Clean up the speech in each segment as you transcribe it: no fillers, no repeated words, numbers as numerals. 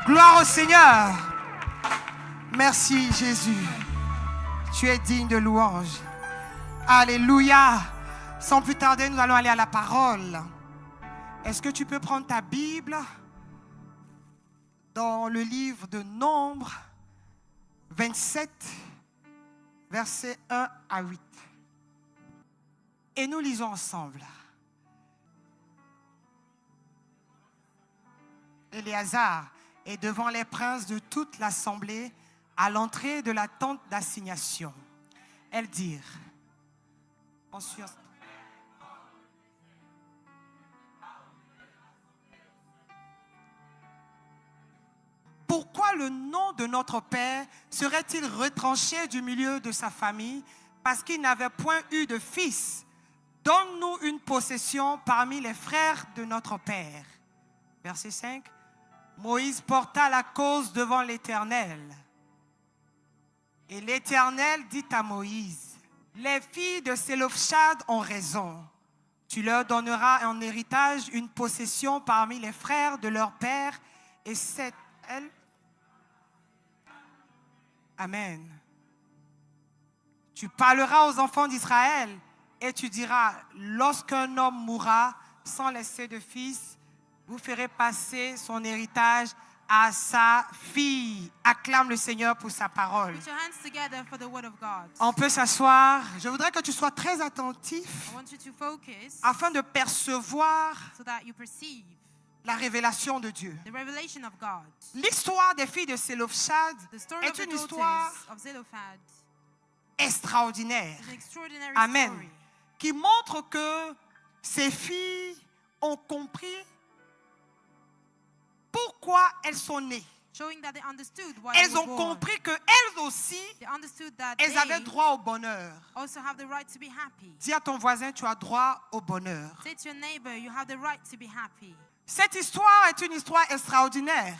Gloire au Seigneur. Merci Jésus. Tu es digne de louange. Alléluia. Sans plus tarder, nous allons aller à la parole. Est-ce que tu peux prendre ta Bible dans le livre de Nombres 27, versets 1 à 8. Et nous lisons ensemble. Éléazar est devant les princes de toute l'assemblée à l'entrée de la tente d'assignation. Elles dirent, pourquoi le nom de notre père serait-il retranché du milieu de sa famille parce qu'il n'avait point eu de fils? Donne-nous une possession parmi les frères de notre père. Verset 5. Moïse porta la cause devant l'Éternel. Et l'Éternel dit à Moïse, les filles de Sélofchad ont raison. Tu leur donneras en héritage une possession parmi les frères de leur père, et c'est elle. Amen. Tu parleras aux enfants d'Israël et tu diras, lorsqu'un homme mourra sans laisser de fils, vous ferez passer son héritage à sa fille. Acclame le Seigneur pour sa parole. On peut s'asseoir. Je voudrais que tu sois très attentif afin de percevoir la révélation de Dieu. L'histoire des filles de Sélofchad est une histoire extraordinaire. Amen. Qui montre que ces filles ont compris pourquoi elles sont nées. Elles ont compris qu'elles aussi, elles avaient droit au bonheur. Dis à ton voisin, tu as droit au bonheur. Cette histoire est une histoire extraordinaire.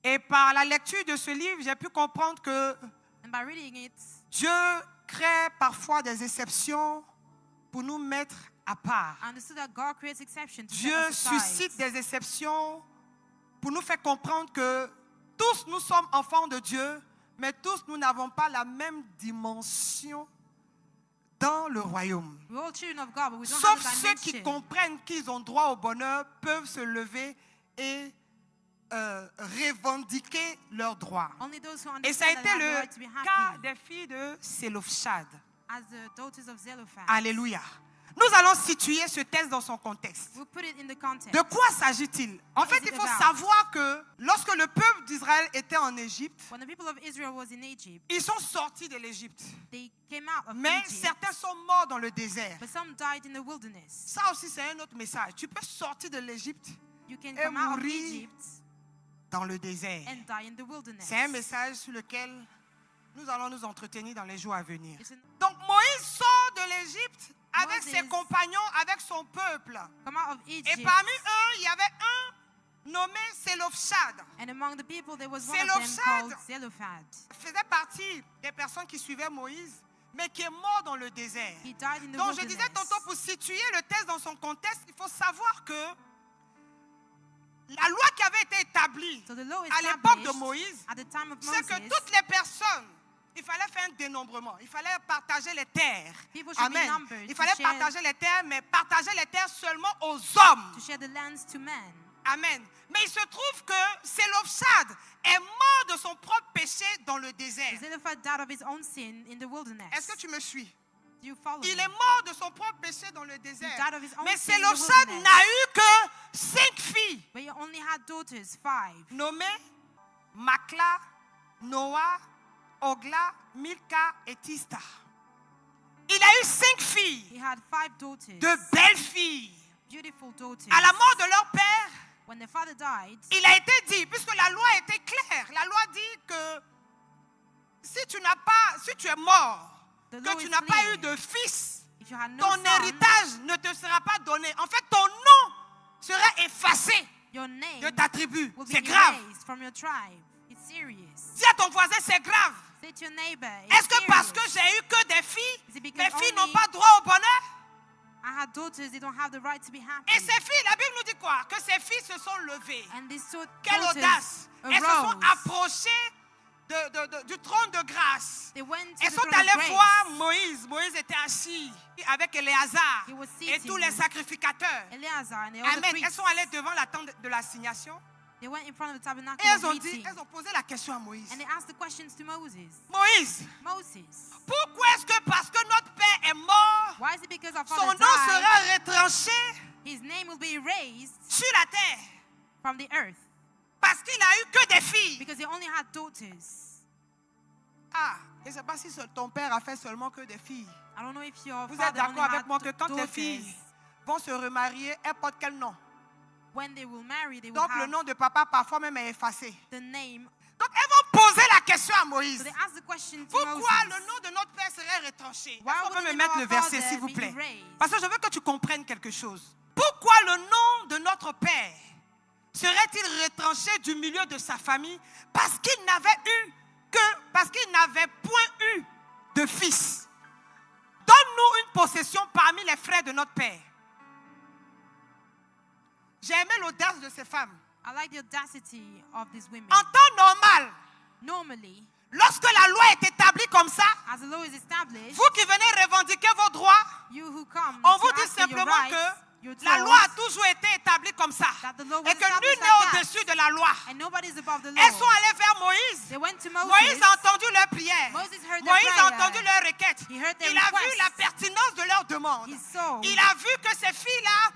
Et par la lecture de ce livre, j'ai pu comprendre que Dieu crée parfois des exceptions pour nous mettre à part. Dieu suscite des exceptions pour nous faire comprendre que tous nous sommes enfants de Dieu, mais tous nous n'avons pas la même dimension dans le royaume. Sauf ceux qui comprennent qu'ils ont droit au bonheur peuvent se lever et revendiquer leurs droits. Et ça a été le cas des filles de Sélofchad. Alléluia. Nous allons situer ce texte dans son contexte. De quoi s'agit-il? En fait, il faut savoir que lorsque le peuple d'Israël était en Égypte, ils sont sortis de l'Égypte. Mais certains sont morts dans le désert. Ça aussi, c'est un autre message. Tu peux sortir de l'Égypte et mourir dans le désert. C'est un message sur lequel nous allons nous entretenir dans les jours à venir. Donc Moïse sort de l'Égypte avec ses compagnons, avec son peuple. Et parmi eux, il y avait un nommé Sélofchad. Sélofchad faisait partie des personnes qui suivaient Moïse, mais qui est mort dans le désert. Donc je disais tantôt, pour situer le texte dans son contexte, il faut savoir que la loi qui avait été établie à l'époque de Moïse, c'est que toutes les personnes, il fallait faire un dénombrement. Il fallait partager les terres. Amen. Il fallait partager les terres, mais partager les terres seulement aux hommes. Amen. Mais il se trouve que Sélofchad est mort de son propre péché dans le désert. Est-ce que tu me suis? Il est mort de son propre péché dans le désert. Mais Sélofchad n'a eu que 5 filles. Nommées Makla, Noah, Ogla, Milka et Tista. Il a eu 5 filles. De belles filles. À la mort de leur père, il a été dit, puisque la loi était claire, la loi dit que si tu es mort, que tu n'as pas eu de fils, ton héritage ne te sera pas donné. En fait, ton nom sera effacé de ta tribu. C'est grave. Dis à ton voisin, c'est grave. Est-ce que parce que j'ai eu que des filles, mes filles n'ont pas droit au bonheur? I had daughters, they don't have the right to be happy. Et ces filles, la Bible nous dit quoi? Que ces filles se sont levées. And these Quelle audace! Elles se sont approchées du trône de grâce. Elles sont allées voir Moïse. Moïse était assis avec Éléazar et tous les sacrificateurs. Amen. Elles sont allées devant la tente de l'assignation. They went in front of the tabernacle et elles ont posé la question à Moïse. And they asked the questions to Moses. Moïse, pourquoi est-ce que parce que notre père est mort, why is it because our son father nom died, sera retranché his name will be erased sur la terre? From the earth. Parce qu'il n'a eu que des filles. Because he only had daughters. Ah, et c'est pas si ton père a fait seulement que des filles. I don't know if your Vous father êtes d'accord avec moi que quand daughters, les filles vont se remarier, elles portent quel nom? When they will marry, they will Donc have le nom de papa parfois même est effacé. the name. Donc elles vont poser la question à Moïse. So they asked the question to pourquoi Moses, le nom de notre père serait retranché? why Est-ce qu'on peut would me the mettre name le of our verset father s'il vous be plaît? erased? Parce que je veux que tu comprennes quelque chose. Pourquoi le nom de notre père serait-il retranché du milieu de sa famille? Parce qu'il n'avait point eu de fils. Donne-nous une possession parmi les frères de notre père. J'ai aimé l'audace de ces femmes. I like the audacity of these women. En temps normal, Normally, lorsque la loi est établie comme ça, as the law is established, vous qui venez revendiquer vos droits, you who come on to vous dit ask for your simplement rights, que you're la told loi a toujours été établie comme ça. that the law was Et que established nul like n'est that, au-dessus de la loi. and nobody is above the law. Elles sont allées vers Moïse. They went to Moses. Moïse a entendu leurs prières. Moses heard their Moïse a prayer. entendu leurs requêtes. He heard their Il a vu requests. la pertinence de leurs demandes. He saw Il a vu que ces filles-là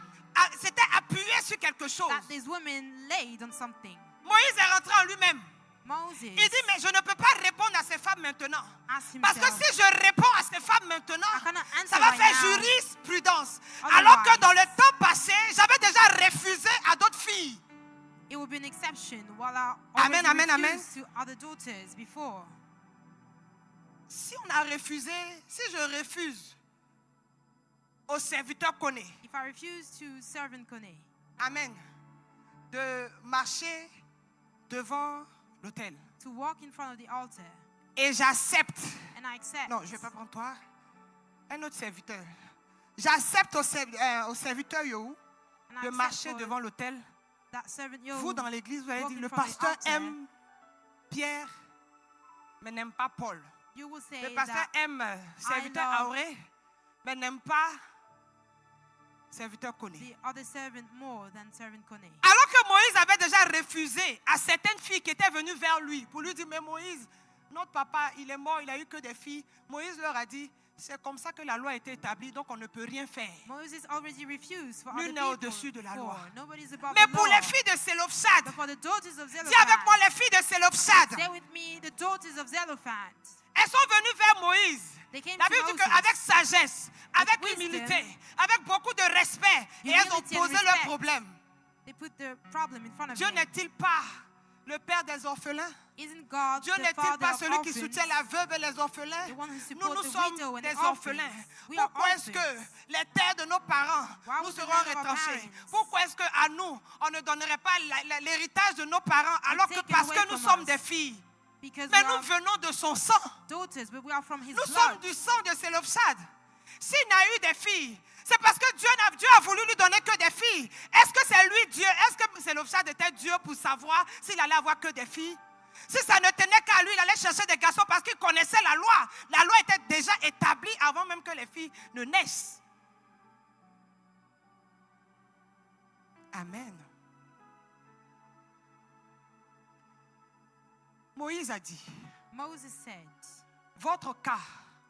s'étaient appuyées sur quelque chose. that these women laid on something. Moïse est rentré en lui-même. Moses Il dit, mais je ne peux pas répondre à ces femmes maintenant. asked Parce que himself, si je réponds à ces femmes maintenant, I cannot answer ça va right faire now. jurisprudence. Otherwise, Alors que dans le temps passé, j'avais déjà refusé à d'autres filles. it would be an exception while I Amen, already amen, amen. refused to other daughters before. Si on a refusé, si je refuse au serviteur Koné, If I refuse to servant Kone, amen, de marcher devant l'autel to walk in front of the altar, et j'accepte, and I accept, non, je ne vais pas prendre toi, un autre serviteur, j'accepte au serviteur Yohou and I de accept marcher for devant l'autel. that servant Vous dans l'église, vous allez walking dire, le from the pasteur altar, aime Pierre, mais n'aime pas Paul. you will say Le pasteur that aime serviteur love Auré, mais n'aime pas serviteur Koné. the other servant more than servant Kone. Alors que Moïse avait déjà refusé à certaines filles qui étaient venues vers lui pour lui dire, mais Moïse, notre papa, il est mort, il a eu que des filles. Moïse leur a dit, c'est comme ça que la loi a été établie, donc on ne peut rien faire. Moses already refused for Nul other n'est people au-dessus de la loi. before. Nobody's above Mais the pour law. les filles de Sélofchad, But for the daughters of dis avec moi Zelophehad, les filles de Sélofchad, say with me, the daughters of Zelophehad. elles sont venues vers Moïse. They came La to Bible dit Moses qu'avec sagesse, avec wisdom, humilité, avec beaucoup de respect, et elles ont humility and posé leurs respect. problèmes. They put the problem in front of Dieu him. n'est-il pas le père des orphelins? Isn't God Dieu the n'est-il father pas of celui qui orphans? soutient la veuve et les orphelins? The one who Nous, supports nous the sommes widow and des the orphelins. orphans. We are Pourquoi est-ce que orphans. les terres de nos parents Why nous would the seront land of our retranchées? parents Pourquoi est-ce qu'à nous, on ne donnerait pas l'héritage de nos parents alors que taken parce away que nous from sommes us? des filles? Because Mais we nous are venons de son sang. daughters, but we are from his Nous blood. sommes du sang de Sélofchad. S'il n'a eu des filles, c'est parce que Dieu a voulu lui donner que des filles. Est-ce que c'est lui Dieu? Est-ce que Sélofchad était Dieu pour savoir s'il allait avoir que des filles? Si ça ne tenait qu'à lui, il allait chercher des garçons parce qu'il connaissait la loi. La loi était déjà établie avant même que les filles ne naissent. Amen. Moïse a dit, Moses said, votre cas,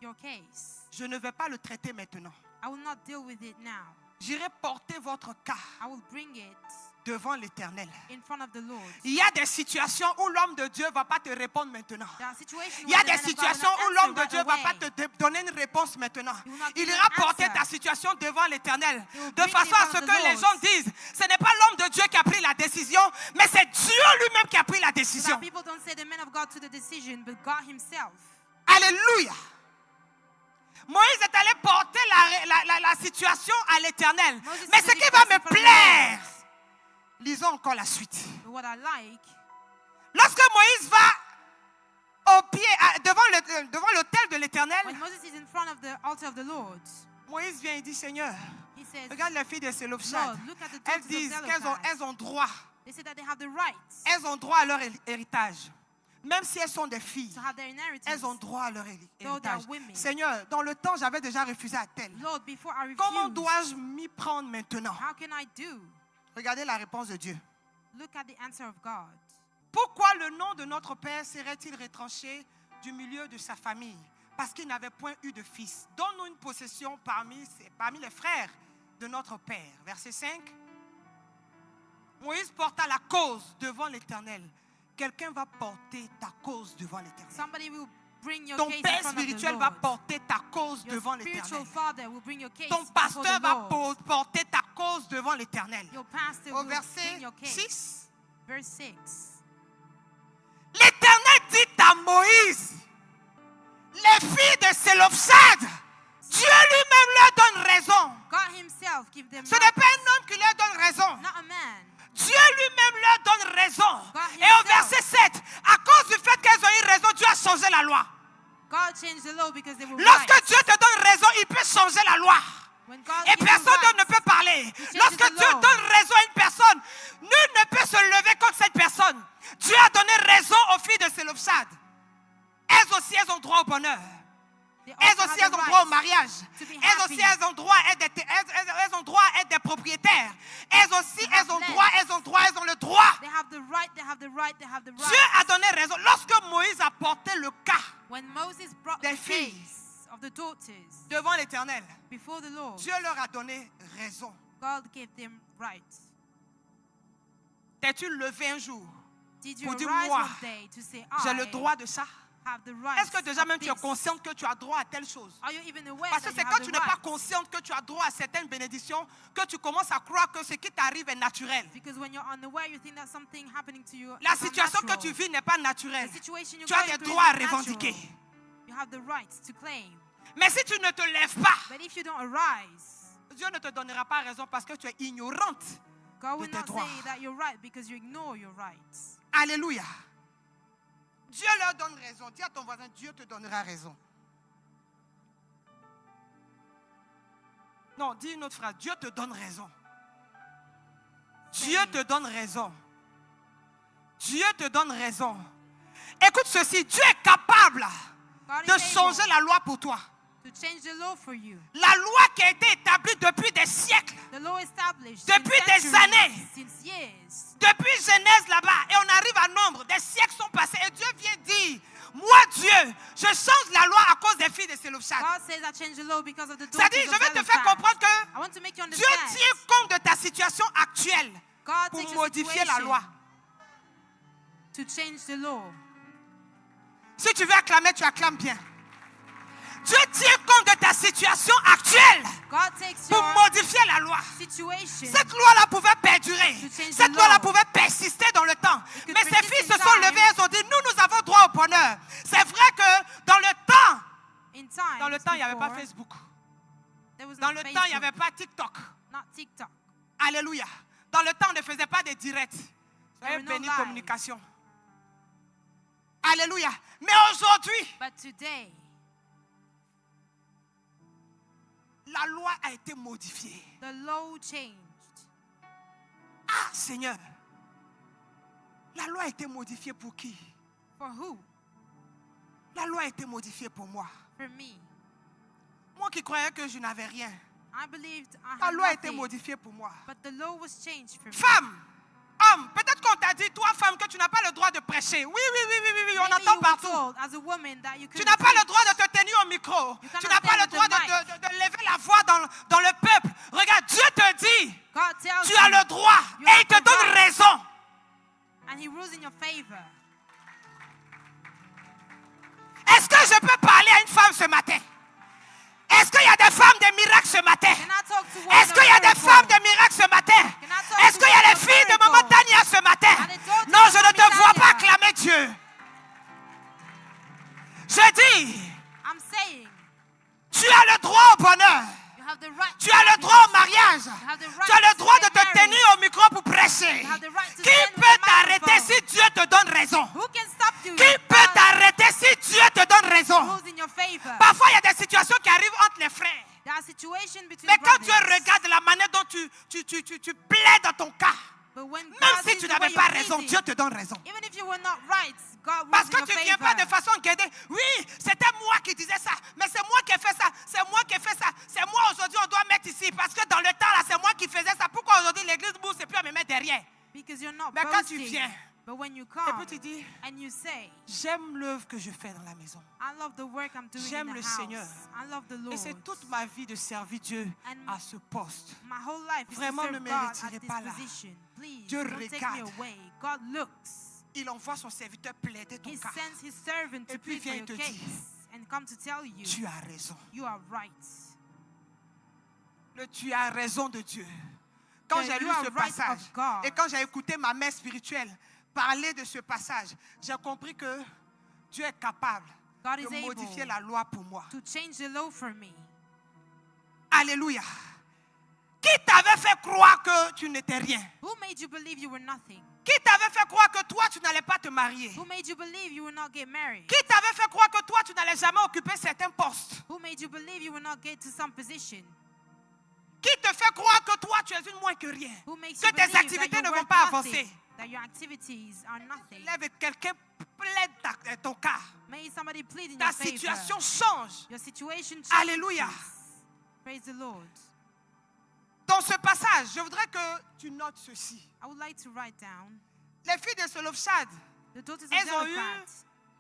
your case, je ne vais pas le traiter maintenant. I will not deal with it now. J'irai porter votre cas I will bring it devant l'Éternel. in front of the Lord. Il y a des situations où l'homme de Dieu ne va pas te répondre maintenant. There are situations Il y a where the des man of God will situations not où l'homme de answer Dieu ne va right pas away. te donner une réponse maintenant. He will not Il give ira an porter answer. ta situation devant l'Éternel. He will De bring façon it à in ce front of que the les Lord. gens disent, ce n'est pas l'homme de Dieu qui a pris la décision, mais c'est Dieu lui-même qui a pris la So décision. that people don't say the man of God took the decision, but God himself. Alléluia. Moïse est allé porter la situation à l'Éternel. Moses Mais took ce it qui va me in front of the plaire, lisons encore la suite. But what I like, Lorsque Moïse va au pied, devant l'autel de l'Éternel, when Moses is in front of the altar of the Lord, Moïse vient et dit, Seigneur, Regarde les filles de Sélopchad. Elles disent qu'elles ont droit. Elles ont droit à leur héritage. Même si elles sont des filles, elles ont droit à leur héritage. Seigneur, dans le temps, j'avais déjà refusé à tel. Comment dois-je m'y prendre maintenant? Regardez la réponse de Dieu. Pourquoi le nom de notre Père serait-il retranché du milieu de sa famille? Parce qu'il n'avait point eu de fils. Donne-nous une possession parmi les frères de notre Père. Verset 5. Moïse porta la cause devant l'Éternel. Quelqu'un va porter ta cause devant l'Éternel. Ton père spirituel va porter ta cause devant l'Éternel. Ton pasteur va porter ta cause devant l'Éternel. Au verset 6. L'Éternel dit à Moïse, les filles de Sélopchad, Dieu lui-même leur donne raison. Ce n'est pas un homme qui leur donne raison. Dieu lui-même leur donne raison. Et au verset 7, à cause du fait qu'elles ont eu raison, Dieu a changé la loi. Lorsque Dieu te donne raison, il peut changer la loi. Et personne ne peut parler. Lorsque Dieu donne raison à une personne, nul ne peut se lever contre cette personne. Dieu a donné raison aux filles de Sélopchad. Elles aussi, elles ont droit au bonheur. Elles aussi, elles ont droit au mariage. Elles aussi, elles ont droit à être des propriétaires. Elles aussi, elles ont le droit. Dieu a donné raison. Lorsque Moïse a porté le cas des filles devant l'Éternel, Dieu leur a donné raison. T'es-tu levé un jour pour dire, moi, j'ai le droit de ça? Est-ce que déjà même tu es consciente que tu as droit à telle chose? Parce que c'est quand tu n'es pas consciente que tu as droit à certaines bénédictions que tu commences à croire que ce qui t'arrive est naturel. La situation que tu vis n'est pas naturelle. Tu as des droits à revendiquer. Mais si tu ne te lèves pas, Dieu ne te donnera pas raison parce que tu es ignorante de tes droits. Alléluia. Dieu leur donne raison. Dis à ton voisin, Dieu te donnera raison. Non, dis une autre phrase. Dieu te donne raison. Dieu te donne raison. Dieu te donne raison. Écoute ceci. Dieu est capable de changer la loi pour toi. La loi qui a été établie depuis des siècles, depuis des années, depuis Genèse là-bas, et on arrive à Nombre, des siècles sont passés, et Dieu vient dire, moi Dieu, je change la loi à cause des filles de Sélopchad. C'est-à-dire, je vais te faire comprendre que Dieu tient compte de ta situation actuelle pour modifier la loi. Si tu veux acclamer, tu acclames bien. Dieu tient compte de ta situation actuelle pour modifier la loi. Cette loi-là pouvait perdurer. Cette loi-là pouvait persister dans le temps. Mais ces filles se sont levées et ont dit, nous avons droit au bonheur. C'est vrai que dans le temps, il n'y avait pas Facebook. Dans le temps, il n'y avait pas TikTok. Alléluia. Dans le temps, on ne faisait pas des directs. Soyez bénis, communication. Alléluia. Mais aujourd'hui, la loi a été modifiée. The law changed. Ah, Seigneur. La loi a été modifiée pour qui? For who? La loi a été modifiée pour moi. For me. Moi qui croyais que je n'avais rien. I believed I had la loi a été nothing, modifiée pour moi. but the law was changed for me. Femme, homme, peut-être qu'on t'a dit, toi femme, que tu n'as pas le droit de prêcher. Oui, on Maybe entend you were partout. told as a woman that you Tu couldn't n'as pas le preach. droit de te tenir au micro. You Tu cannot n'as pas stand le with droit the de lever la voix dans le peuple. Regarde, Dieu te dit, God tells tu as le droit. you Et have il te the donne right. raison. And he rules in your favor. Est-ce que je peux parler à une femme ce matin? Est-ce qu'il y a des femmes de miracles ce matin? Can I talk to Est-ce qu'il y a des miracle? femmes de miracles ce matin? Est-ce qu'il y a les filles de Maman Tania ce matin? Non, je ne te vois pas acclamer Dieu. Je dis, I'm saying tu as le droit au bonheur. you have the right. Tu as le droit au mariage. have the right Tu as le to droit de get te married. tenir au micro pour prêcher. You have the right to Qui stand with peut the t'arrêter microphone. si Dieu te donne raison? Who can stop you? Qui peut t'arrêter si Dieu te donne raison? Rules in your favor. Parfois, il y a des situations qui arrivent entre les frères. There are situations between Mais quand Dieu brothers. regarde la tu plaides dans ton cas, même si tu n'avais pas raison, Dieu te donne raison. Parce que tu ne viens pas de façon guidée. Oui, c'était moi qui disais ça, mais c'est moi qui ai fait ça, c'est moi qui ai fait ça, c'est moi aujourd'hui on doit mettre ici, parce que dans le temps là, c'est moi qui faisais ça. Pourquoi aujourd'hui l'église bouge et puis on me met derrière? Mais quand tu viens, et puis tu dis, j'aime l'œuvre que je fais dans la maison. J'aime le Seigneur. Et c'est toute ma vie de servir Dieu à ce poste. Vraiment, ne me retirez pas là. Dieu regarde. Il envoie son serviteur plaider ton cas. Et puis il vient et te dit, tu as raison. Le tu as raison de Dieu. Quand j'ai lu ce passage et quand j'ai écouté ma mère spirituelle parler de ce passage, j'ai compris que Dieu est capable de modifier la loi pour moi. Alléluia. Qui t'avait fait croire que tu n'étais rien? Qui t'avait fait croire que toi tu n'allais pas te marier? Qui t'avait fait croire que toi tu n'allais jamais occuper certains postes? Qui te fait croire que toi tu es une moins que rien? Que tes activités ne vont pas avancer? Lève quelqu'un plaide ton cas. Ta situation change. Alléluia. Dans ce passage, je voudrais que tu notes ceci. Les filles de Selofhad, elles ont eu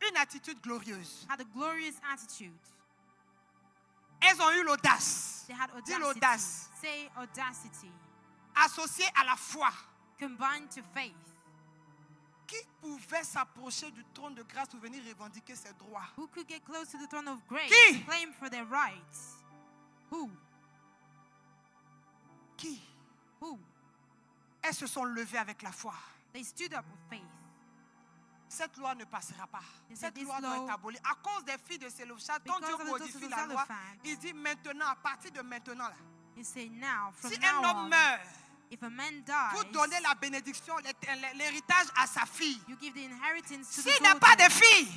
une attitude glorieuse. Elles ont eu l'audace. Dis l'audace. Associée à la foi. Qui pouvait s'approcher du trône de grâce pour venir revendiquer ses droits? Qui? Qui? Elles se sont levées avec la foi. Cette loi ne passera pas. Cette loi doit être abolie. À cause des filles de Selofhad, quand Dieu modifie la loi, il dit maintenant, à partir de maintenant, là, si un homme meurt, vous donnez la bénédiction, l'héritage à sa fille. S'il n'a pas de fille,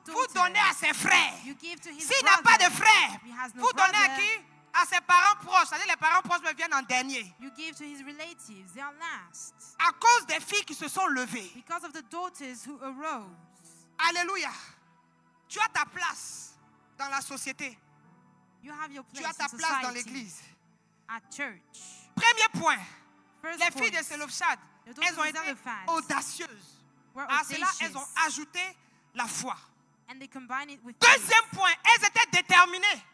vous donnez à ses frères. S'il n'a pas de frère, vous donnez à qui? À ses parents proches. C'est-à-dire les parents proches me viennent en dernier. À cause des filles qui se sont levées. Alléluia. Tu as ta place dans la société. Tu as ta place dans l'église. Premier point. Les filles de Selofhad, elles ont été audacieuses. À cela, elles ont ajouté la foi. Deuxième point, elles étaient déterminées.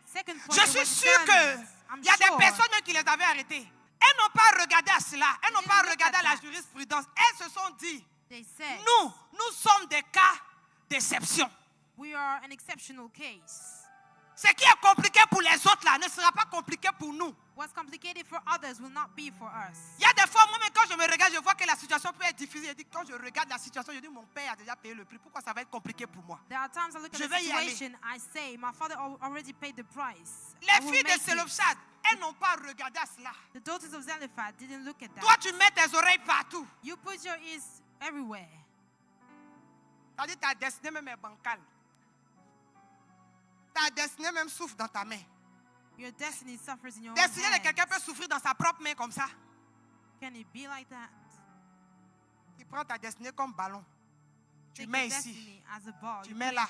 Je suis sûre qu'il y a des personnes qui les avaient arrêtées. Elles n'ont pas regardé à cela. Elles n'ont pas regardé à la jurisprudence. Elles se sont dit, nous sommes des cas d'exception. Ce qui est compliqué pour les autres là ne sera pas compliqué pour nous. What's complicated for others will not be for us. Il y a des fois, moi-même, quand je me regarde, je vois que la situation peut être difficile. Je dis, quand je regarde la situation, je dis, mon père a déjà payé le prix. Pourquoi ça va être compliqué pour moi? There are times I look at the situation, I say, my father already paid the price. Les filles de Selofhad, elles n'ont pas regardé à cela. The daughters of Zelophehad didn't look at that. Toi, tu mets tes oreilles partout. You put your ears everywhere. C'est-à-dire, ta destinée même est bancale. Ta destinée même souffre dans ta main. Your destiny suffers in your own Destinée de hands. quelqu'un peut souffrir dans sa propre main comme ça. Can it be like that? Tu prends ta destinée comme ballon. Tu mets ici. As a ball. Tu mets là.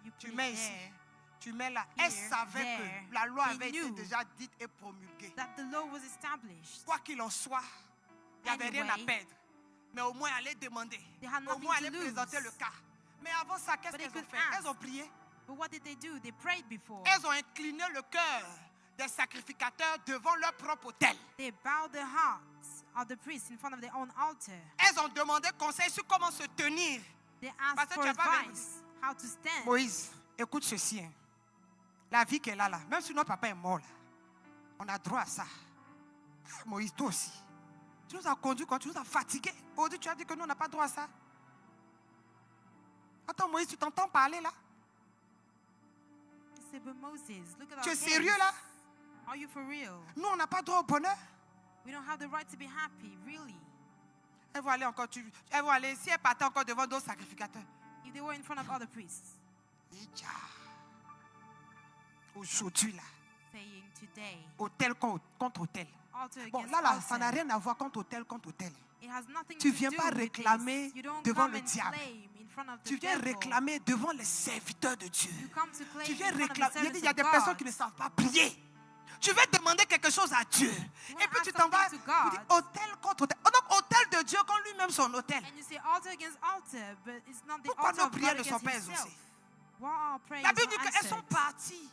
You Tu put mets it ici. there. Tu mets là. Elle savait there. que la loi He avait été knew déjà dite et promulguée. That the law was established. Quoi qu'il en soit, il n'y avait rien à perdre. Mais au moins aller demander. Au moins aller présenter le cas. Mais avant ça, qu'est-ce qu'elles ont fait? Elles ont prié. But what did they do? They prayed before. Elles ont incliné le cœur des sacrificateurs devant leur propre autel. They bowed the hearts of the priests in front of their own altar. Elles ont demandé conseil sur comment se tenir. They asked for advice, how to stand. Moïse, écoute ceci. Hein. La vie qu'elle a là, même si notre papa est mort là, on a droit à ça. Moïse, toi aussi. Tu nous as conduits quand tu nous as fatigués. Aujourd'hui, tu as dit que nous, on n'a pas droit à ça. Attends, Moïse, tu t'entends parler là? But Moses, look at tu our es sérieux là? Are you for real? Nous, on n'a pas droit au bonheur. We don't have the right to be happy, really. Elles vont aller encore, elles vont aller, si elles partaient encore devant d'autres sacrificateurs. If they were in front of other priests. Aujourd'hui là. Saying today. Autel contre autel. Bon, là, ça n'a rien à voir contre tel. Tu ne viens pas réclamer devant le diable. Tu viens réclamer devant les serviteurs de Dieu. Tu viens réclamer. Il y a des personnes qui ne savent pas prier. Tu veux demander quelque chose à Dieu. Et puis tu t'en vas. Tu dis autel contre autel. Donc autel de Dieu contre lui-même son autel. Pourquoi nos prières ne sont pas exaucées? La Bible dit qu'elles sont parties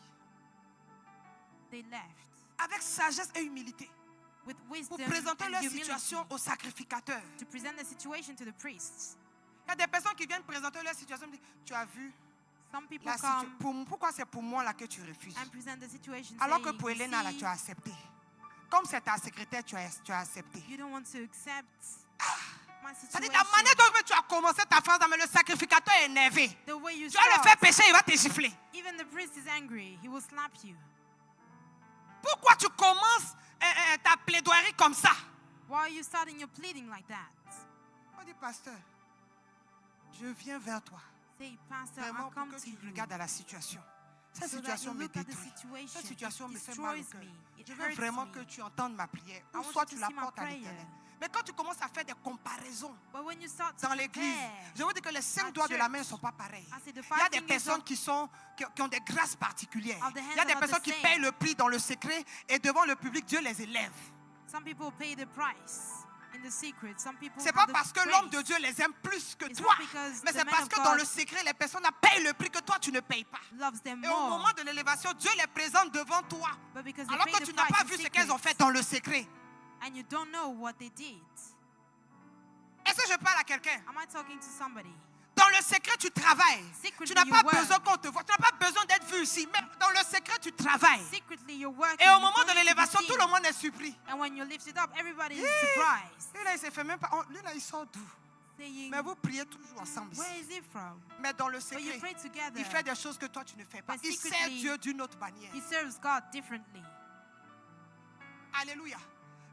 avec sagesse et humilité pour présenter leur situation au sacrificateur. Il y a des personnes qui viennent présenter leur situation et disent, tu as vu, pourquoi c'est pour moi là que tu refuses? Alors que pour Elena là, tu as accepté. Comme c'est ta secrétaire, tu as accepté. C'est-à-dire la manière dont tu as commencé ta phrase, mais le sacrificateur est énervé. Tu vas le faire pécher, il va te gifler. Pourquoi tu commences ta plaidoirie comme ça? Why are you starting your pleading like that? On dit, pasteur, je viens vers toi. Vraiment pour que tu regardes à la situation. Cette situation me détruit. Cette situation me fait mal au cœur. Je veux vraiment que tu entendes ma prière. Ou soit tu la portes à l'Éternel. Mais quand tu commences à faire des comparaisons dans l'église, je vous dis que les 5 doigts de la main ne sont pas pareils. Il y a des personnes qui ont des grâces particulières. Il y a des personnes qui payent le prix dans le secret et devant le public, Dieu les élève. C'est pas parce que l'homme de Dieu les aime plus que toi, mais c'est parce que dans le secret, les personnes payent le prix que toi tu ne payes pas. Et au moment de l'élévation, Dieu les présente devant toi, alors que tu n'as pas vu ce qu'elles ont fait dans le secret. And you don't know what they did. Est-ce que je parle à quelqu'un? Am I talking to somebody? Dans le secret, tu travailles. Tu n'as pas besoin qu'on te voit. Tu n'as pas besoin d'être vu ici. Mais dans le secret, tu travailles. Et au moment de l'élévation, tout le monde est surpris. And when you lift it up, everybody is surprised. Lui là, il se fait même pas. Lui là, il sort d'où? Mais vous priez toujours ensemble ici. Where is it from? Mais dans le secret, il fait des choses que toi tu ne fais pas. Il sert Dieu d'une autre manière. He serves God differently. Alléluia.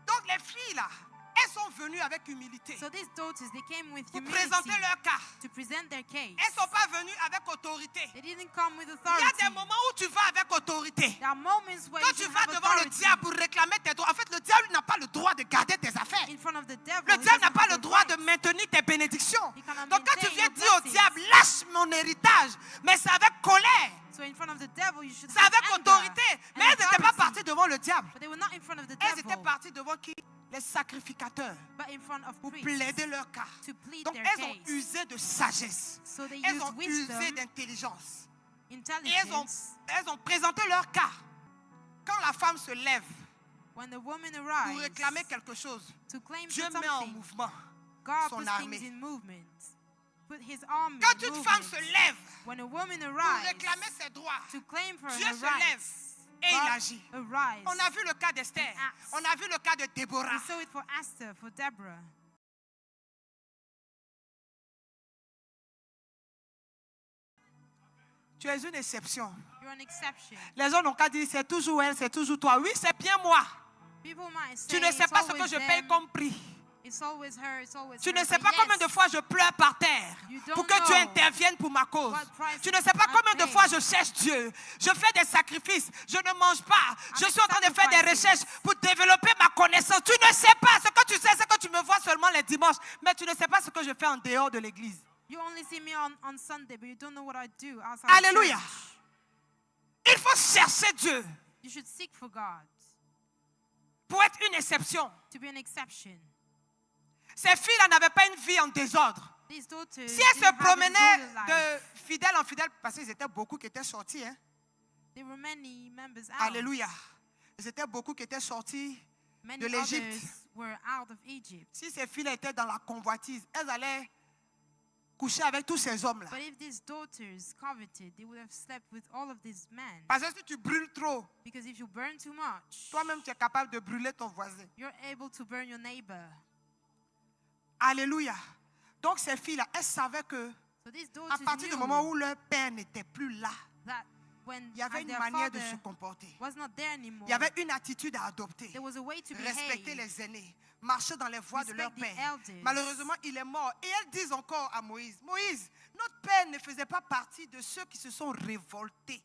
Donc les filles là, elles sont venues avec humilité. So these daughters, they came with pour humility présenter leur cas. To present their case. Elles ne sont pas venues avec autorité. They didn't come with Il authority. y a des moments où tu vas avec autorité. There are moments where quand tu vas devant le diable pour réclamer tes droits, en fait le diable n'a pas le droit de garder tes affaires. In front of the devil, le diable n'a pas le droit de maintenir tes bénédictions. Donc quand tu viens dire au diable, lâche mon héritage, mais c'est avec colère. So in front of the devil, you should c'est avec autorité. Mais elles n'étaient pas parties devant le diable. But they were not in front of the elles devil. étaient parties devant qui? Les sacrificateurs. But in front of pour plaider leur cas. Donc their elles case. ont usé de sagesse. So they elles used ont wisdom, usé d'intelligence. Et intelligence. elles ont présenté leur cas. Quand la femme se lève when the woman arrives, pour réclamer quelque chose, to claim Dieu met en mouvement God son puts armée. things in movement. Put his army Quand in une femme se lève when a woman pour arrives, réclamer ses droits, to claim for Dieu her se lève rights, et God il agit. arise. On a vu le cas d'Esther. On a vu le cas de Déborah. We saw it for Esther, for Deborah. Tu es une exception. You're an exception. Les gens n'ont qu'à dire c'est toujours elle, c'est toujours toi. Oui, c'est bien moi. Tu ne sais pas ce que je paye comme prix. It's always her, it's always tu her. ne sais pas combien de fois je pleure par terre pour que Dieu intervienne pour ma cause. Tu ne sais pas combien de fois je cherche Dieu. Je fais des sacrifices. Je ne mange pas. Je suis en train de faire des recherches pour développer ma connaissance. Tu ne sais pas. Ce que tu sais, c'est que tu me vois seulement les dimanches. Mais tu ne sais pas ce que je fais en dehors de l'église. You only see me on Sunday, but you don't know what I do outside. Alléluia. Il faut chercher Dieu. You should seek for God. Pour être une exception. To be an exception. Ces filles-là n'avaient pas une vie en désordre. Si elles se promenaient de fidèle en fidèle, parce qu'ils étaient beaucoup qui étaient sortis. Hein? Alléluia. Ils étaient beaucoup qui étaient sortis de l'Égypte. Si ces filles étaient dans la convoitise, elles allaient coucher avec tous ces hommes-là. Parce que si tu brûles trop, toi-même tu es capable de brûler ton voisin. Alléluia. Donc ces filles-là, elles savaient que à partir du moment où leur père n'était plus là, il y avait une manière de se comporter. Il y avait une attitude à adopter. Respecter les aînés. Marcher dans les voies de leur père. Malheureusement, il est mort. Et elles disent encore à Moïse, Moïse, notre père ne faisait pas partie de ceux qui se sont révoltés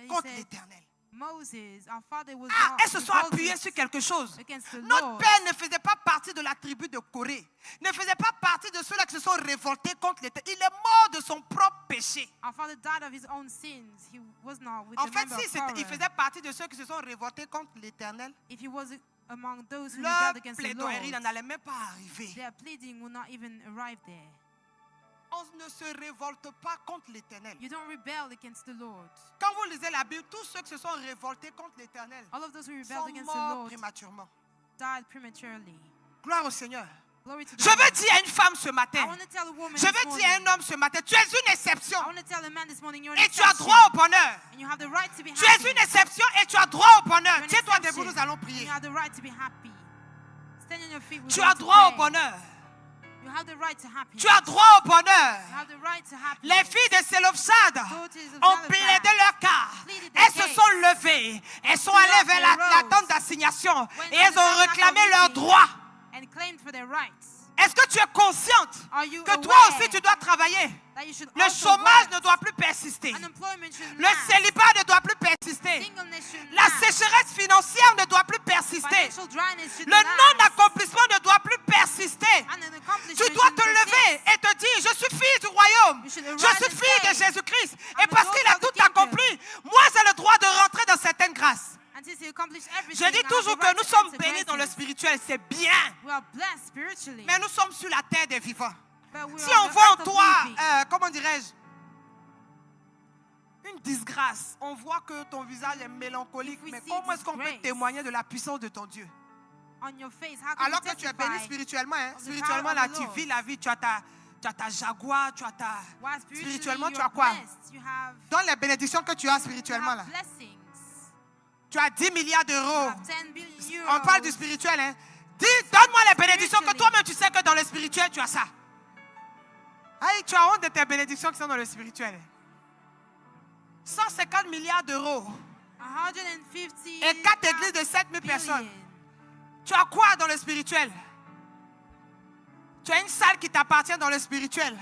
contre l'Éternel. elles se sont appuyées sur quelque chose. Notre père ne faisait pas partie de la tribu de Corée. Ne faisait pas partie de ceux-là qui se sont révoltés contre l'Éternel. Il est mort de son propre péché. En fait, il faisait partie de ceux qui se sont révoltés contre l'Éternel. Leur plaidoirie n'allait même pas arriver. On ne se révolte pas contre l'Éternel. Quand vous lisez la Bible, tous ceux qui se sont révoltés contre l'Éternel sont morts prématurément. Gloire au Seigneur. Je veux dire à une femme ce matin, je veux dire à un homme ce matin, tu es une exception et tu as droit au bonheur. Tu es une exception et tu as droit au bonheur. Tiens-toi debout, nous allons prier. Tu as droit au bonheur. Tu as droit au bonheur. Les filles de Sélofsad ont plaidé leur cas. Elles se sont levées. Elles sont allées vers la tente d'assignation et elles ont réclamé leurs droits. Est-ce que tu es consciente que toi aussi tu dois travailler? Le chômage ne doit plus persister. Le célibat ne doit plus persister. La sécheresse financière ne doit plus persister. Le non-accomplissement ne doit plus persister. Tu dois te lever et te dire, je suis fille du royaume. Je suis fille de Jésus-Christ. Et parce qu'il a tout accompli, moi j'ai le droit de rentrer dans certaines grâces. Je dis toujours que nous sommes bénis dans le spirituel, c'est bien. Mais nous sommes sur la terre des vivants. Si on voit en toi, comment dirais-je, une disgrâce, on voit que ton visage est mélancolique, mais comment est-ce qu'on peut témoigner de la puissance de ton Dieu? Alors que tu es béni spirituellement, spirituellement là, tu vis la vie, tu as ta jaguar, tu as ta... Spirituellement, tu as quoi? Dans les bénédictions que tu as spirituellement là. Tu as 10 milliards d'euros. On parle du spirituel. Hein? Dis, donne-moi les bénédictions que toi-même tu sais que dans le spirituel tu as ça. Aïe, tu as honte de tes bénédictions qui sont dans le spirituel. 150 milliards d'euros. Et 4 églises de 7000 personnes. Tu as quoi dans le spirituel? Tu as une salle qui t'appartient dans le spirituel.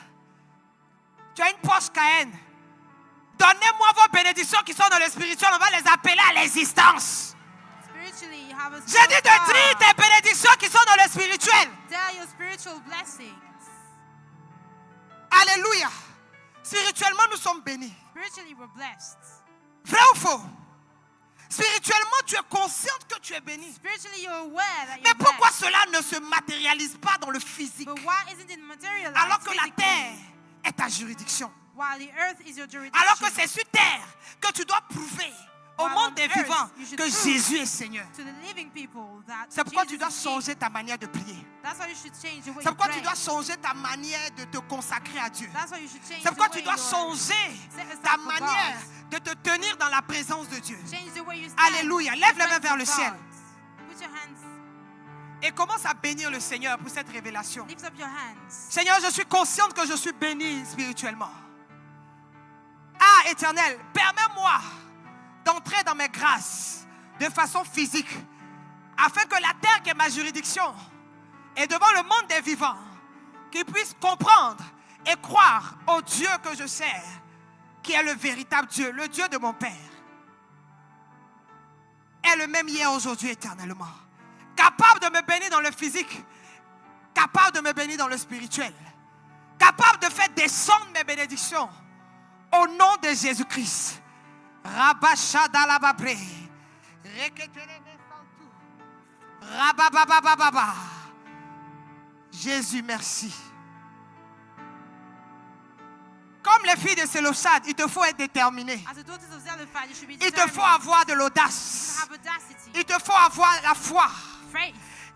Tu as une Porsche Cayenne. Donnez-moi vos bénédictions qui sont dans le spirituel. On va les appeler à l'existence. J'ai dit de dire tes bénédictions qui sont dans le spirituel. Alléluia. Spirituellement, nous sommes bénis. Vrai ou faux? Spirituellement, tu es consciente que tu es béni. Mais pourquoi cela ne se matérialise pas dans le physique? Alors que la terre est ta juridiction. Alors que c'est sur terre que tu dois prouver au monde des vivants que Jésus est Seigneur. C'est pourquoi tu dois changer ta manière de prier. C'est pourquoi tu dois changer ta manière de te consacrer à Dieu. C'est pourquoi tu dois changer ta manière de te tenir dans la présence de Dieu. Alléluia. Lève les mains vers le ciel. Et commence à bénir le Seigneur pour cette révélation. Seigneur, je suis consciente que je suis béni spirituellement. Ah, Éternel, permets-moi d'entrer dans mes grâces de façon physique, afin que la terre qui est ma juridiction et devant le monde des vivants, qu'ils puissent comprendre et croire au Dieu que je sers, qui est le véritable Dieu, le Dieu de mon Père, est le même hier, aujourd'hui, éternellement. Capable de me bénir dans le physique, capable de me bénir dans le spirituel, capable de faire descendre mes bénédictions au nom de Jésus-Christ. Rabashadalababre. Rabababababa. Jésus, merci. Comme les filles de Sélofsad, il te faut être déterminé. Il te faut avoir de l'audace. Il te faut avoir la foi.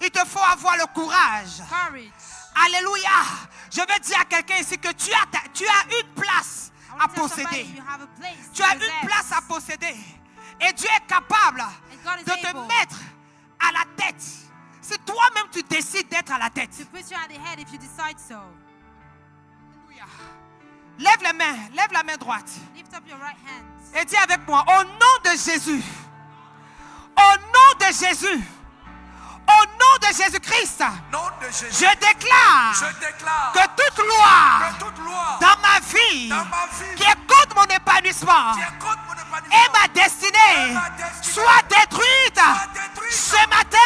Il te faut avoir le courage. Alléluia. Je veux dire à quelqu'un ici que tu as une place à posséder. Tu as une place à posséder. Et Dieu est capable de te mettre à la tête. Si toi-même tu décides d'être à la tête. Alléluia. Lève la main droite. Et dis avec moi, au nom de Jésus. Au nom de Jésus. Au nom de Jésus-Christ, je déclare que toute loi dans ma vie qui est contre mon épanouissement et ma destinée soit détruite ce matin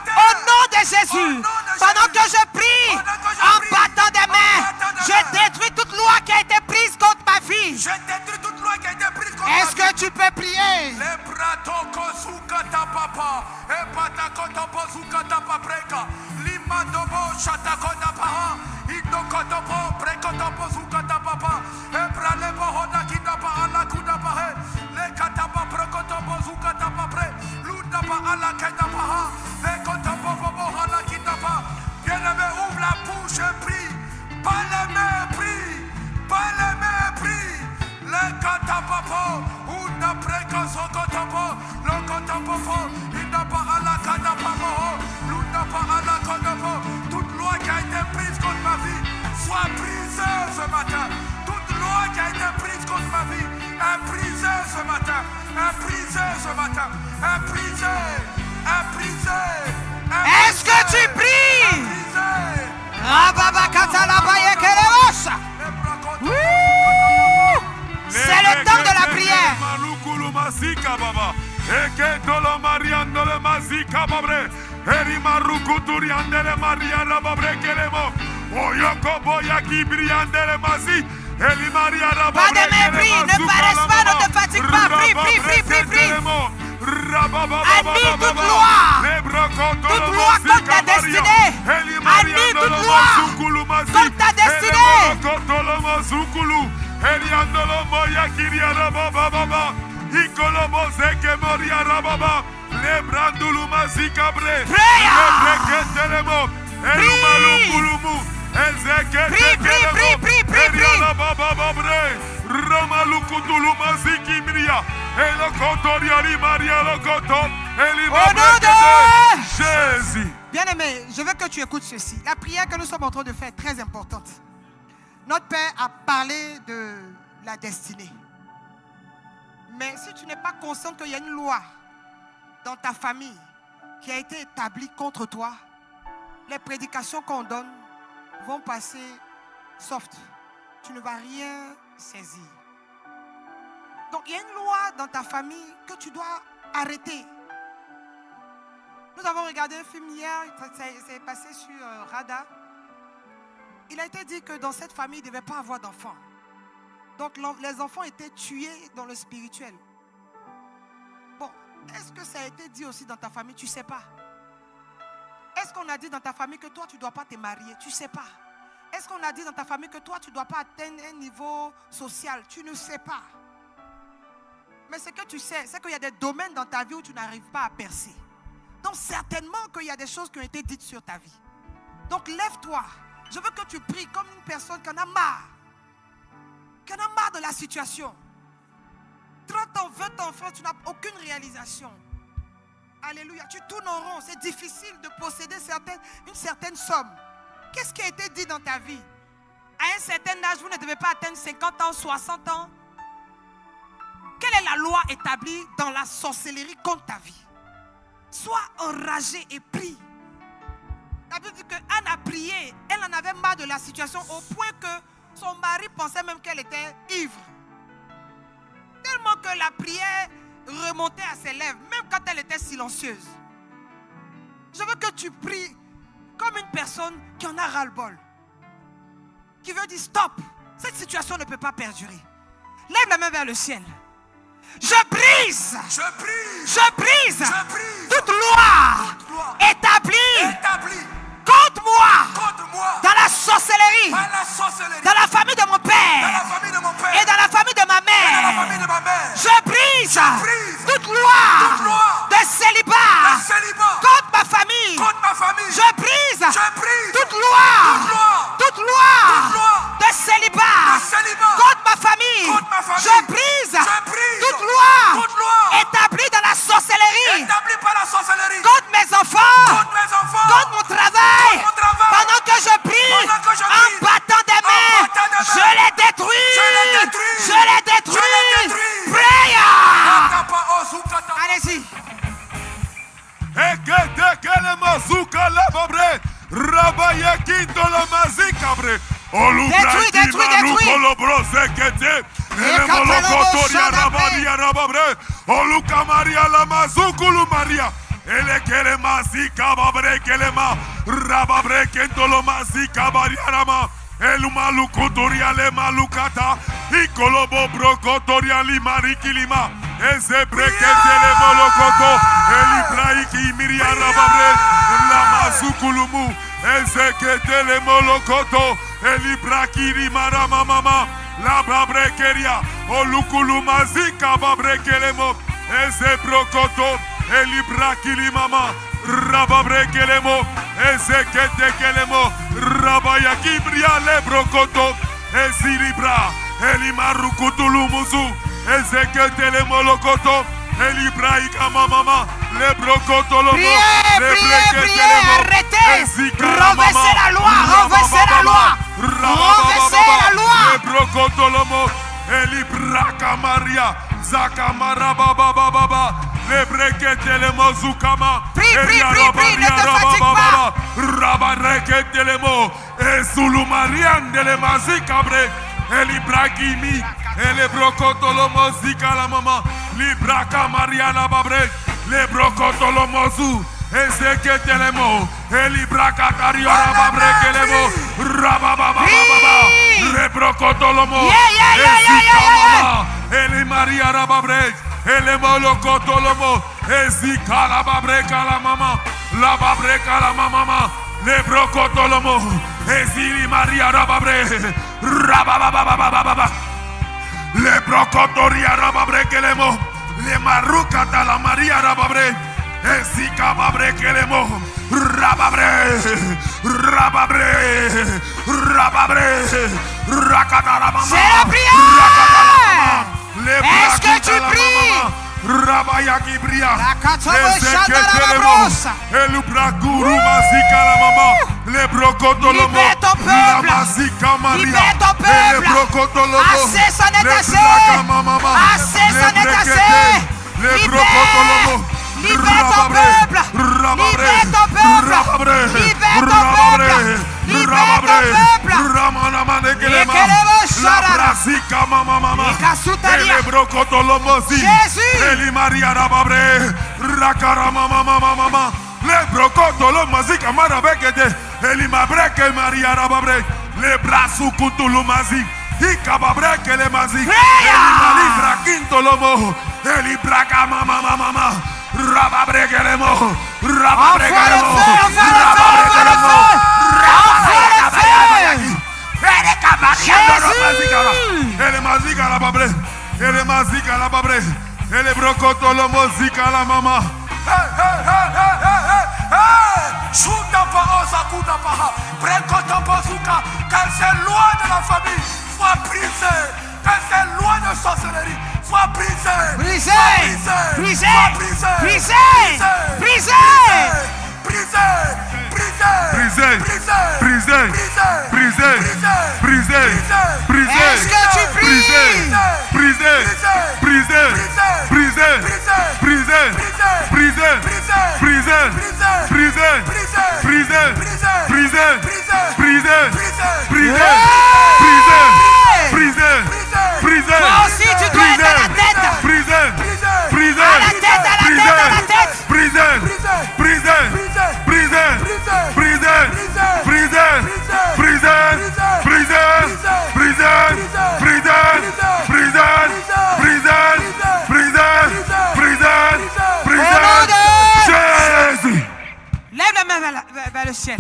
au nom de Jésus. Pendant que je prie en battant des mains, je détruis toute loi qui a été prise contre ma vie. Est-ce que tu peux prier? Bien-aimé, ouvre la bouche et prie. Pas les mains, prie. Pas les mains, prie. Le katapapo, una preka sokotapo, le katapapo, il n'a pas à la katapapo, l'una pas à la katapo. Toute loi qui a été prise contre ma vie soit brisée ce matin. Toute loi qui a été prise contre ma vie est brisée ce matin. Est brisée ce matin. Est brisée. Est brisée. Est-ce que tu pries? C'est le temps de la prière. Pas de mépris, ne paraisse pas, ne te fatigue pas. Prie, prie, prie, prie, prie. Annule toute loi contre ta destinée. Annule toute loi contre ta destinée. Au nom de Jésus. Bien-aimé, je veux que tu écoutes ceci. La prière que nous sommes en train de faire est très importante. Notre Père a parlé de la destinée. Mais si tu n'es pas conscient qu'il y a une loi dans ta famille qui a été établie contre toi, les prédications qu'on donne vont passer soft. Tu ne vas rien saisir. Donc il y a une loi dans ta famille que tu dois arrêter. Nous avons regardé un film hier, c'est passé sur Radar. Il a été dit que dans cette famille, il ne devait pas avoir d'enfants. Donc les enfants étaient tués dans le spirituel. Bon, est-ce que ça a été dit aussi dans ta famille? Tu ne sais pas. Est-ce qu'on a dit dans ta famille que toi, tu ne dois pas te marier? Tu ne sais pas. Est-ce qu'on a dit dans ta famille que toi, tu ne dois pas atteindre un niveau social? Tu ne sais pas. Mais ce que tu sais, c'est qu'il y a des domaines dans ta vie où tu n'arrives pas à percer. Donc certainement qu'il y a des choses qui ont été dites sur ta vie. Donc lève-toi. Je veux que tu pries comme une personne qui en a marre. Qui en a marre de la situation. 30 ans, 20 enfants, tu n'as aucune réalisation. Alléluia. Tu tournes en rond. C'est difficile de posséder une certaine somme. Qu'est-ce qui a été dit dans ta vie? À un certain âge, vous ne devez pas atteindre 50 ans, 60 ans. Quelle est la loi établie dans la sorcellerie contre ta vie? Sois enragé et prie. La Bible dit qu'Anne a prié. Elle en avait marre de la situation au point que son mari pensait même qu'elle était ivre. Tellement que la prière remontait à ses lèvres, même quand elle était silencieuse. Je veux que tu pries comme une personne qui en a ras-le-bol. Qui veut dire stop. Cette situation ne peut pas perdurer. Lève la main vers le ciel. Je brise toute loi établie contre moi dans la sorcellerie, dans la famille de mon père et dans la famille de ma mère. Je brise toute loi de célibat contre ma famille. Je brise toute loi de célibat contre ma famille. Je brise toute loi établie dans la sorcellerie contre mes enfants, contre mon travail. Pendant que je prie en battant des mains, je les détruis. Prayer. Allez-y. Détruis, détruis, détruis. Elekele mazika babre kelema rababre kentolo mazika bariarama elumalu kotoria le malukata ikolobo brokotoria limarikilima eze breketele molokoto elibraiki miria rababre la mazukulumu eze ketele molokoto elibrakiri marama mama la babre keria olukulu mazika babre kelemo eze brokoto Elibrakili mama, rababrekelemo, ezeketekelemo, rabayakibria lebrokoto, ezilibra, elimarukutulumuzu, ezeketelemo lokoto, elibraika mama, lebrokoto lomo, lebreketelemo, arrêtez, renversez la loi, renversez la loi, renversez la loi, lebrokoto lomo, elibraka maria, zakamara baba. Le brekete le mozukama. Prie, ne te fatigue pas. Rabarekete le mo. Esulu marian de le mazikabre. Eli bragimi. Ele brokoto lo mozika la mama. Libraka mariana babre. Le brokoto lo mozu. Ezekete le mo. Eli braka tariora babreke le mo. Rabababa. Le brokoto lo mo. Ezika mama. Eli maria rababre. Ele moloko tolomo, ezika la babreka la mama, le broko tolomo, ezili maria rababre, rababababababa, le broko toria rababreke lemo, le marukata la maria rababre, ezika babreke lemo, rababre, rakata la mama, c'est la prière. Est-ce que tu pries? Rabayaki bria. Libère ton peuple. Libère ton peuple. Assez, ça n'est assez. Assez, ça n'est assez. Libère ton peuple. Libère ton peuple. Libère ton peuple. Libère ton peuple. Jésus. Maria rababre. Rakara mama. Le brokotolo mazika marabekete. Eli mabreke Maria rababre. Le brasu kutulu mazi. Ikababreke le mazi. Eli malibra quinto lomo. Eli braka mama. Rababreke le mo. Rababreke le mo. Elle mazika la babre, elle mazika la babre, elle brocoto lo mozika la mama. Chuta pa osakuta pa, brecoto pozuka, quand c'est loin de la famille, soit brisé, quand c'est loin de sorcellerie, soit brisé, Est-ce que tu pries? Toi aussi tu dois être à la tête. À la tête. Lève la main vers le ciel.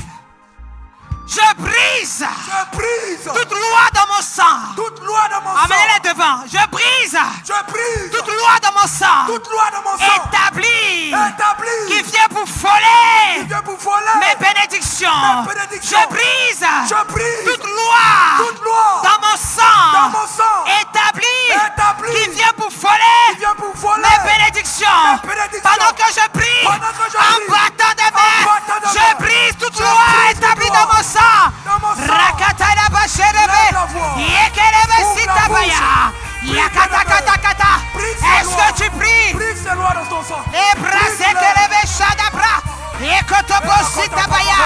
Je brise toute loi dans mon sang. Amenez-les devant. Je brise toute loi dans mon sang. Établie. Qui vient pour voler mes bénédictions. Je brise toute loi dans mon sang. Établie. Qui vient pour voler mes bénédictions. Pendant que je prie, en battant des mains, je brise toute loi établie dans mon sang. Rakatala basherebe, yekelebe sitabaya, yakata. Est-ce que tu pries? Les bras sekelebe shadabra, yekotobo sitabaya,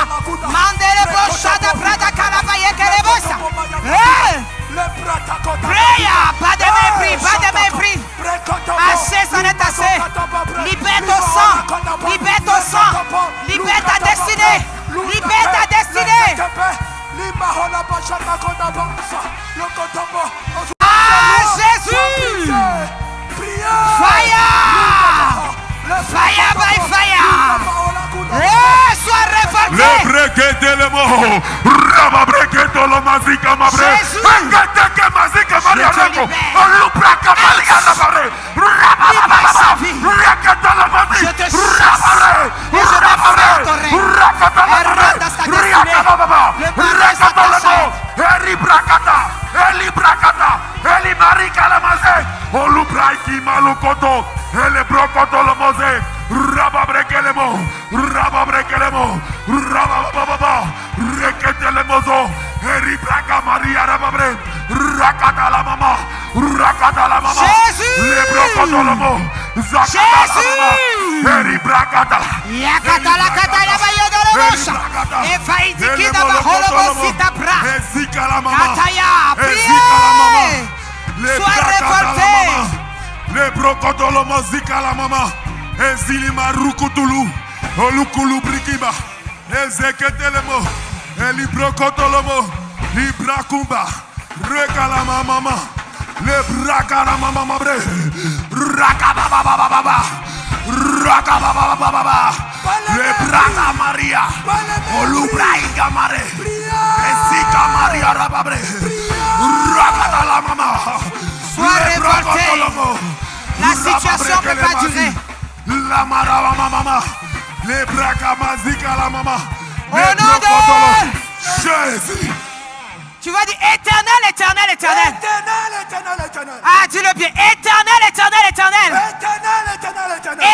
mandele bo shadabra da kalaba yekele Ah, Jésus! Fire! Fire by fire! Eh, sois révolté! Le brequete le mo, raba brequeto lo mazika mabre, engete que mazika maria leko, olupra kamalia rababre, raba brequeto lo mazi, je te chasse et je défère ton règne. Eli marika la maze, olupra ki malukoto, ele brokoto lo moze, raba brekelemo, raba rekete mozo, eri braka maria rababre, rakata la mama, Jésus! le brokoto lo mo, zakata la mama, eri brakata, Yakata la kata la bayodo lo mosha. E faitiki da baholo sita bra. ezika la mama, Kataya, ezika la mama, priez! Sois révolté! le brokoto lo mo zika la mama, ezili marukutulu, olukulu brikiba, ezeketelemo, eli brokoto lo mo, li brakumba, rekala mama, le brakala mama mabre, rakababa, le braka Maria, olubraika mare, ezika Maria rababre, rakata la mama, Sois révolté! La situation ne peut pas durer. la maraba mama, le braka mazika la mama, Au nom de Jésus. Tu vas dire éternel, éternel, éternel. Éternel. Ah, dis-le bien. Éternel, éternel, éternel.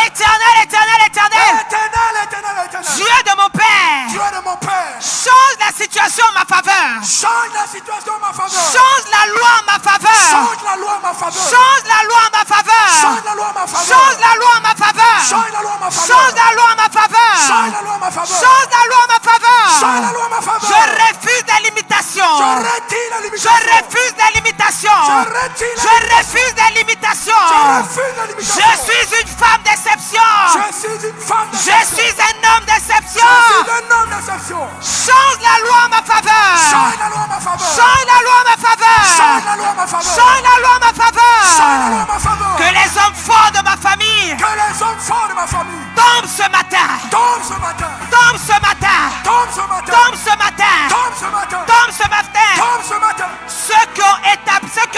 Éternel, éternel, éternel. Dieu de mon Père. Change la situation en ma faveur. Change la situation en ma faveur. Change la loi en ma faveur. Change la loi en ma faveur. Change la loi en ma faveur. Change la loi en ma faveur. Change la loi en ma faveur. Change la loi en ma faveur. Change la loi en ma faveur. Change la loi en ma faveur. Change la loi en ma faveur. Change la loi en ma faveur. Je refuse la limitation. Je retire la Je limitation. refuse la limitation. Je retire la Je refuse la limitation. Je refuse la limitation. Je suis une femme d'exception. Je suis une femme Je d'exception. suis un homme d'exception. Je suis un homme d'exception. Change la loi en ma faveur. Change la loi en ma faveur. Change la loi en ma faveur. Change la loi en ma faveur. Change la loi en ma faveur. Change la loi en ma faveur. Que les hommes forts de ma famille Que les hommes forts de ma famille tombent ce matin. tombent ce matin. Tombent ce matin. Tombent ce matin. Tombent ce matin. Tombent ce matin. Tombent ce matin. Tombent ce matin. Ceux qui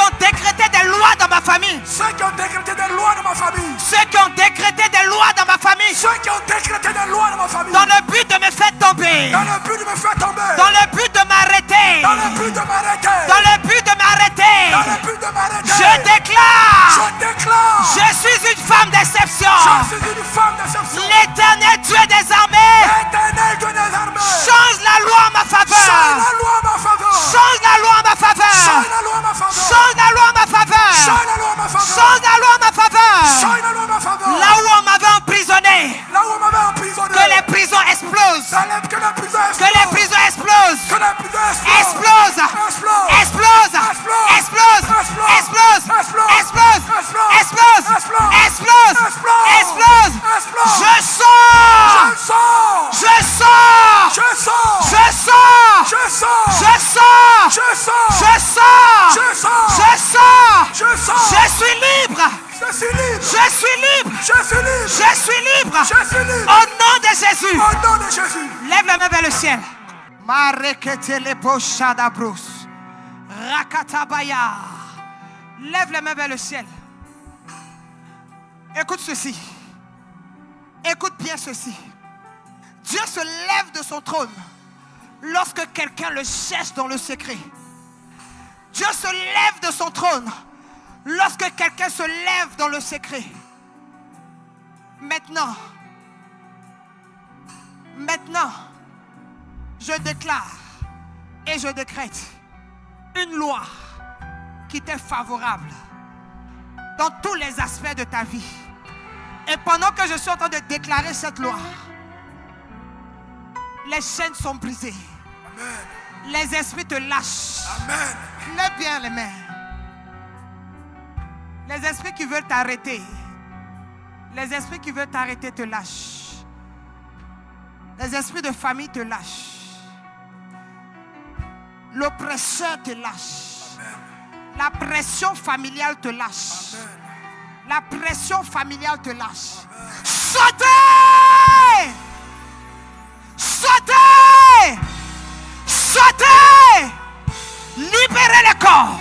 ont décrété des lois dans ma famille. Ceux qui ont décrété des lois de ma famille. Ceux qui ont décrété des lois dans ma famille. Ceux qui ont décrété des lois de ma famille. Dans le but de me faire tomber. Dans le but de me faire tomber. Dans le but de m'arrêter. Dans le but de m'arrêter. Dans le but de m'arrêter. Dans le but de m'arrêter. Je déclare. Je déclare. Je suis une femme d'exception. Je suis une femme d'exception. L'éternel Dieu des armées. L'éternel Dieu des armées. Change la loi en ma faveur. Change la loi en ma faveur. Change la loi en ma faveur. Change la loi en ma faveur. Change la loi en ma faveur. Change la loi en ma faveur. Change la loi en ma faveur. Change la loi en ma faveur. Là où on m'avait emprisonné. Là où on m'avait emprisonné. Que les prisons explosent. Que les prisons explosent. Que les prisons explosent. Que les prisons Explose. explosent. Explose. Explose. Explose. Explose. Explose. Explose. Explose. Je sors. Je sors. Je sors. Je sors. Je sors. Je sors. Je sors. Je sors. Je sors. Je sors. Je sors. Je suis libre. Je suis libre. Je suis libre. Je suis libre. Je suis libre. Je suis libre. Au nom de Jésus. Au nom de Jésus. Lève la main vers le ciel. Rakatabaya. Lève la main vers le ciel. Écoute ceci. Écoute bien ceci. Dieu se lève de son trône lorsque quelqu'un le cherche dans le secret. Dieu se lève de son trône lorsque quelqu'un se lève dans le secret. Maintenant, je déclare et je décrète une loi qui t'est favorable dans tous les aspects de ta vie. Et pendant que je suis en train de déclarer cette loi, les chaînes sont brisées. Amen. Les esprits te lâchent. Amen. Lève bien les mains. Les esprits qui veulent t'arrêter. Les esprits qui veulent t'arrêter te lâchent. Les esprits de famille te lâchent. L'oppresseur te lâche. La pression familiale te lâche. La pression familiale te lâche. Sautez! Sautez! Sautez! Libérez les corps.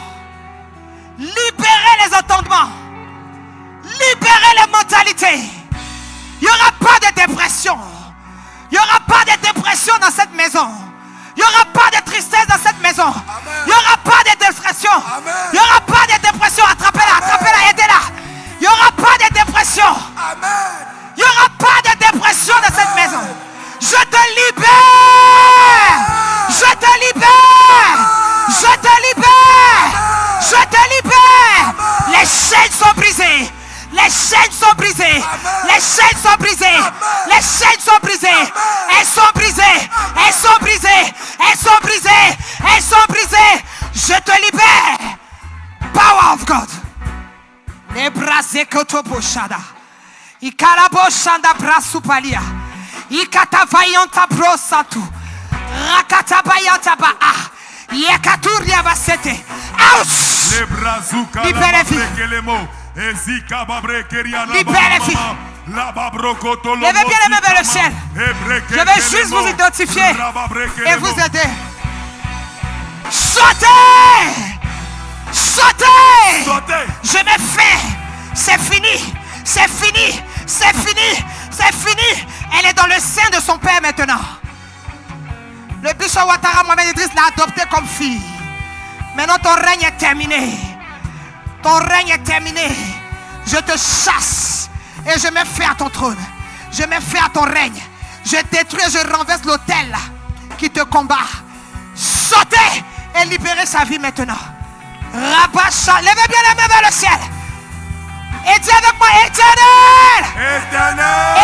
Libérez les entendements. Libérez les mentalités. Il n'y aura pas de dépression. Il n'y aura pas de dépression dans cette maison. Il n'y aura pas de tristesse dans cette maison. Il n'y aura pas de dépression. Il n'y aura pas de dépression. Attrapez-la, attrapez-la, aidez-la. Il n'y aura pas de dépression. Il n'y aura pas de dépression dans cette maison. Je te libère. Je te libère. Je te libère. Je te libère. Les chaînes sont brisées. Les chaînes sont brisées. Les chaînes sont brisées. Les chaînes sont brisées. Elles sont brisées. Elles sont brisées. Elles sont brisées. Elles sont brisées. Je te libère. Power of God. Les bras ekotoboshada. Ikalaboshanda brasupalia. Ikatavayanta brosatu. Rakatabayanta ba. Yekaturia basete. Ouch. Les brazuka. Libérez-vous. Libérez-vous. Levez bien les mains vers le ciel. Je vais juste vous identifier et vous aider. Sautez! Sautez! Je me fais. C'est fini. C'est fini. C'est fini. C'est fini. Elle est dans le sein de son père maintenant. Le bishop Ouattara Mohamed Idriss l'a adoptée comme fille. Maintenant ton règne est terminé. Ton règne est terminé. Je te chasse et je me fais à ton trône. Je me fais à ton règne. Je détruis et je renverse l'autel qui te combat. Sautez et libérez sa vie maintenant. Rabasha, levez bien les mains vers le ciel. Et dis avec moi, Éternel. Éternel.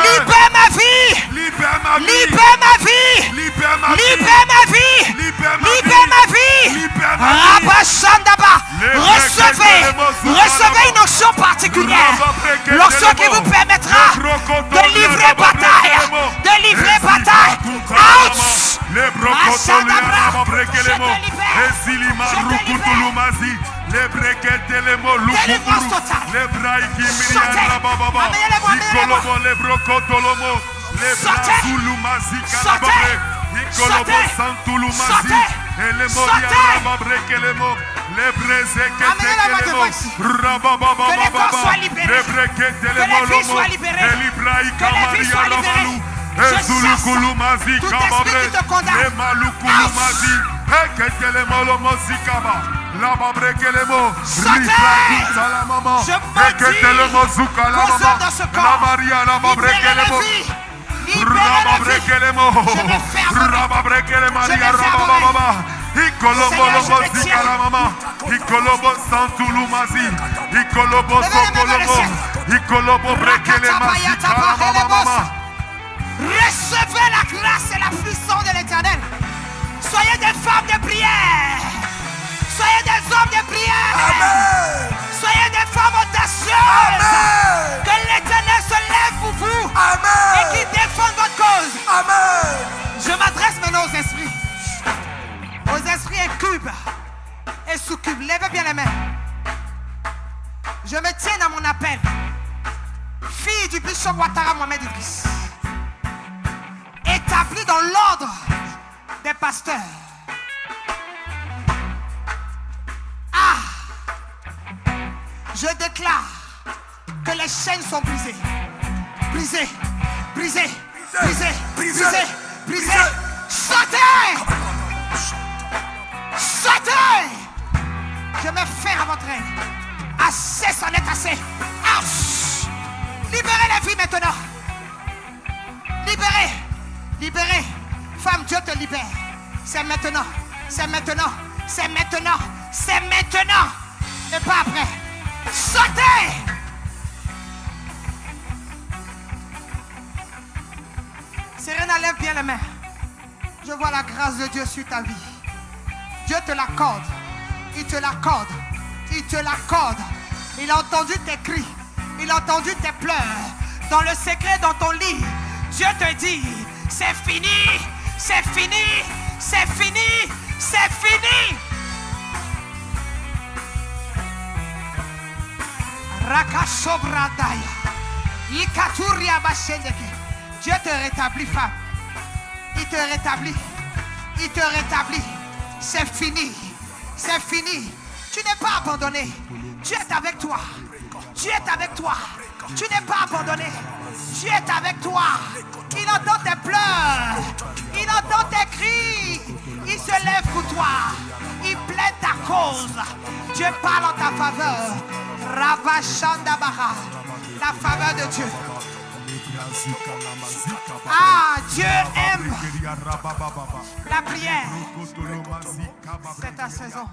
Libère ma vie. Libère ma vie. Libère ma vie. Libère ma vie. Libère ma vie. Rabashandaba. Recevez une onction particulière. L'onction qui vous permettra de livrer bataille. De livrer bataille. Ouch. Ashandabra. Je te libère. Les brequettes, les mots, les braïki, les brocotolomo, les brazoulumazi, calababre, Nicolobo Santouloumazi, et les moria rababreque les mots, les brezequettes, les mots, rabababababa, les brequettes, les mots, les libraïka maria rabalou, et Zulukoulumazi, cababre, les maloukoulumazi, et que les mots, le mozikaba. La babreke les mots, Rifla la maman, Ekete le mots, Zuka la maman, la Maria la babreke les mots, Rababreke les mots, Rababreke les Maria Rabababa, Ikolobo le mots, Zika la maman, Ikolobo Santouloumazi, Ikolobo Sokolobo, Ikolobo breke les Mazika la maman. Recevez la grâce et la puissance de l'Éternel. Soyez des femmes de prière. Soyez des hommes de prière. Amen. Soyez des femmes audacieuses. Amen. Que l'Éternel se lève pour vous. Amen. Et qu'il défende votre cause. Amen. Je m'adresse maintenant aux esprits. Aux esprits incubes et succubes. Levez bien les mains. Je me tiens à mon appel. Fille du bishop Ouattara Mohamed Idriss. Établie dans l'ordre des pasteurs. Je déclare que les chaînes sont brisées. Brisées, brisées, brisées, brisées, brisées. Sautez! Sautez! Je me fais à votre règne. Assez, c'en est assez. Ouch! Libérez la vie maintenant. Libérez. Libérez. Femme, Dieu te libère. C'est maintenant. C'est maintenant. C'est maintenant. C'est maintenant. Et pas après. Sautez! Serena, lève bien les mains. Je vois la grâce de Dieu sur ta vie. Dieu te l'accorde. Il te l'accorde. Il te l'accorde. Il a entendu tes cris. Il a entendu tes pleurs. Dans le secret, dans ton lit, Dieu te dit, c'est fini. C'est fini. C'est fini. C'est fini. Rakasobradaya. Ikaturia bashendeke. Dieu te rétablit, femme. Il te rétablit. Il te rétablit. C'est fini. C'est fini. Tu n'es pas abandonné. Dieu est avec toi. Dieu est avec toi. Tu n'es pas abandonné. Dieu est avec toi. Il entend tes pleurs. Il entend tes cris. Il se lève pour toi. Il plaide ta cause. Dieu parle en ta faveur. Rabashandabara. La faveur de Dieu. Ah, Dieu aime la prière. C'est ta saison.